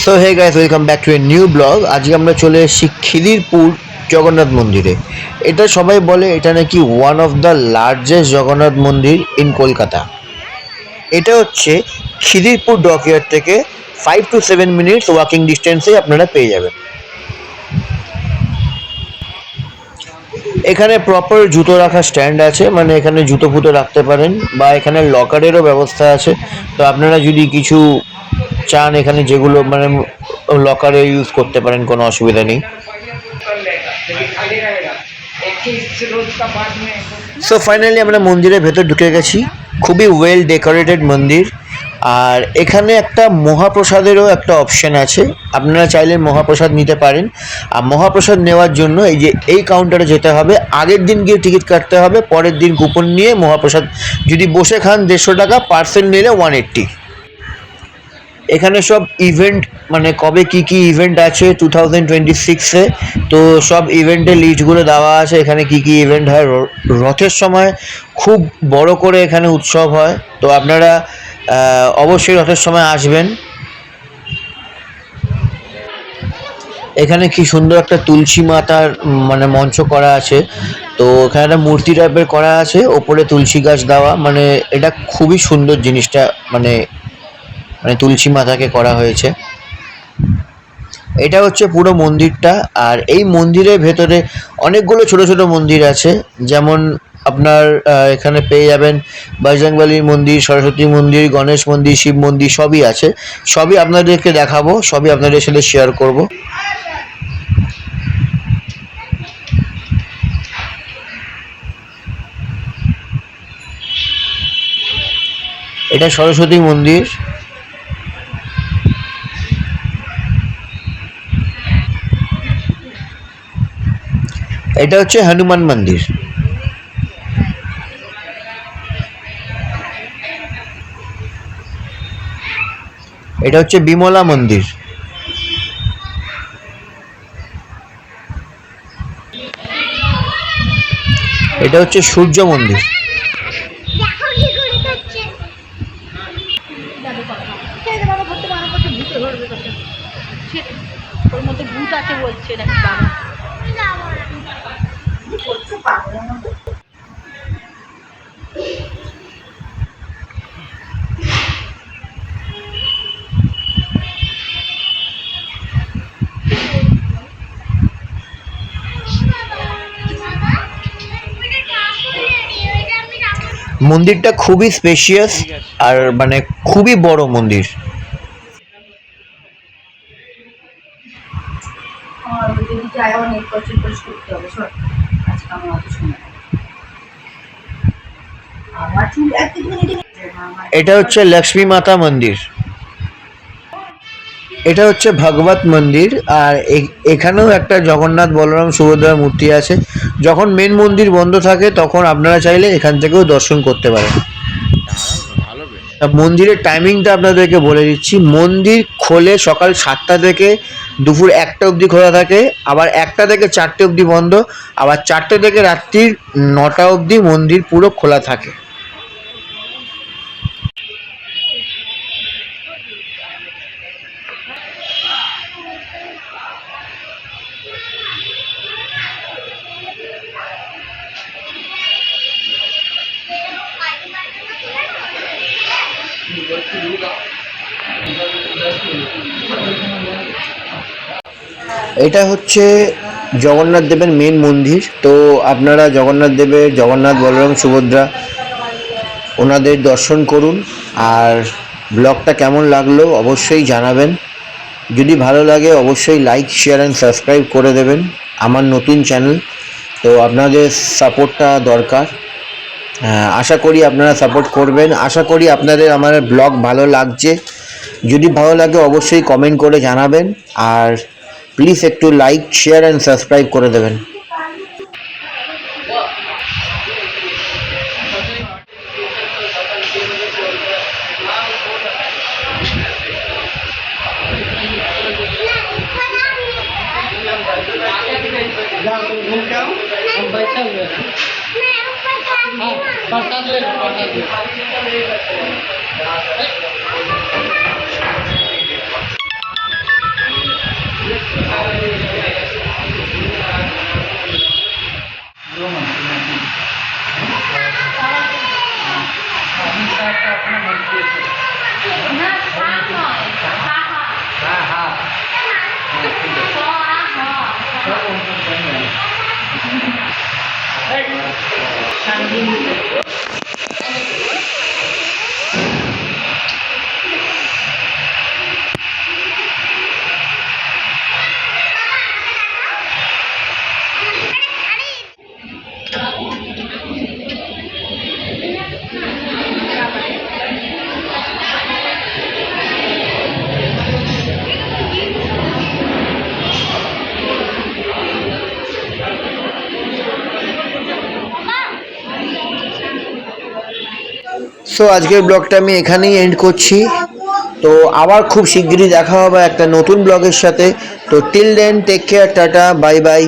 So hey guys, welcome back to a new blog. আজকে আমরা চলে এসেছি খিদিরপুর জগন্নাথ মন্দিরে। এটা সবাই বলে এটা নাকি one of the largest Jagannath মন্দির ইন কলকাতা। এটা হচ্ছে খিদিরপুর ডকইয়ার্ড থেকে 5 to 7 মিনিটস ওয়াকিং ডিস্টেন্সে আপনারা পেয়ে যাবেন। এখানে প্রপার জুতো রাখার স্ট্যান্ড আছে, মানে এখানে জুতো ফুতো রাখতে পারেন, বা এখানে লকারেরও ব্যবস্থা আছে। তো আপনারা যদি কিছু চান এখানে, যেগুলো মানে লকারে ইউজ করতে পারেন, কোনো অসুবিধা নেই। সো ফাইনালি আমরা মন্দিরের ভেতর ঢুকে গেছি। খুবই ওয়েল ডেকোরেটেড মন্দির। আর এখানে একটা মহাপ্রসাদেরও একটা অপশন আছে, আপনারা চাইলে মহাপ্রসাদ নিতে পারেন। আর মহাপ্রসাদ নেওয়ার জন্য এই কাউন্টারে যেতে হবে, আগের দিন গিয়ে টিকিট কাটতে হবে, পরের দিন কুপন নিয়ে মহাপ্রসাদ যদি বসে খান 150 টাকা, পার্সেল নিলে 180। এখানে সব ইভেন্ট, মানে কবে কি ইভেন্ট আছে 2026-এ, তো সব ইভেন্টের লিস্টগুলো দেওয়া আছে। এখানে কি ইভেন্ট হয়, রথের সময় খুব বড় করে এখানে উৎসব হয়। তো আপনারা অবশ্যই রথের সময় আসবেন। এখানে কি সুন্দর একটা তুলসী মাতার মানে মঞ্চ করা আছে। তো এখানে একটা মূর্তি টাইপের করা আছে, ওপরে তুলসী গাছ দেওয়া, মানে এটা খুবই সুন্দর জিনিসটা, মানে মানে তুলসী মাতাকে করা হয়েছে। এটা হচ্ছে পুরো মন্দিরটা। আর এই মন্দিরের ভেতরে অনেকগুলো ছোট ছোট মন্দির আছে, যেমন আপনার এখানে পেয়ে যাবেন বজরংবলীর মন্দির, সরস্বতী মন্দির, গণেশ মন্দির, শিব মন্দির, সবই আছে। সবই আপনাদেরকে দেখাবো, সবই আপনাদের সাথে শেয়ার করব। এটা সরস্বতী মন্দির। এটা হচ্ছে হনুমান মন্দির। এটা হচ্ছে বিমলা মন্দির। এটা হচ্ছে সূর্য মন্দির। মন্দিরটা খুবই স্পেশিয়াস, আর মানে খুবই বড় মন্দির। এটা হচ্ছে লক্ষ্মী মাতা মন্দির। এটা হচ্ছে ভগবত মন্দির। আর এখানেও একটা জগন্নাথ, বলরাম, সুভদ্রার মূর্তি আছে। যখন মেন মন্দির বন্ধ থাকে তখন আপনারা চাইলে এখান থেকেও দর্শন করতে পারেন। মন্দিরের টাইমিংটা আপনাদেরকে বলে দিচ্ছি। মন্দির খোলে সকাল 7টা থেকে দুপুর 1টা অবধি খোলা থাকে, আবার 1টা থেকে 4টে অবধি বন্ধ, আবার 4টে থেকে রাত্রির 9টা অবধি মন্দির পুরো খোলা থাকে। এটা হচ্ছে জগন্নাথ দেবের মেন মন্দির। তো আপনারা জগন্নাথ দেবের, জগন্নাথ, বলরাম, সুভদ্রা, ওনাদের দর্শন করুন। আর ব্লগটা কেমন লাগলো অবশ্যই জানাবেন। যদি ভালো লাগে অবশ্যই লাইক, শেয়ার অ্যান্ড সাবস্ক্রাইব করে দেবেন। আমার নতুন চ্যানেল, তো আপনাদের সাপোর্টটা দরকার। আশা করি আপনারা সাপোর্ট করবেন। আশা করি আপনাদের আমার ব্লগ ভালো লাগছে। যদি ভালো লাগে অবশ্যই কমেন্ট করে জানাবেন। আর প্লিজ একটু লাইক, শেয়ার অ্যান্ড সাবস্ক্রাইব করে দেবেন। সো আজকের ব্লগটা আমি এখানেই এন্ড করছি। তো আবার খুব শিগগিরই দেখা হবে একটা নতুন ব্লগের সাথে। তো till then take care, tata, bye by.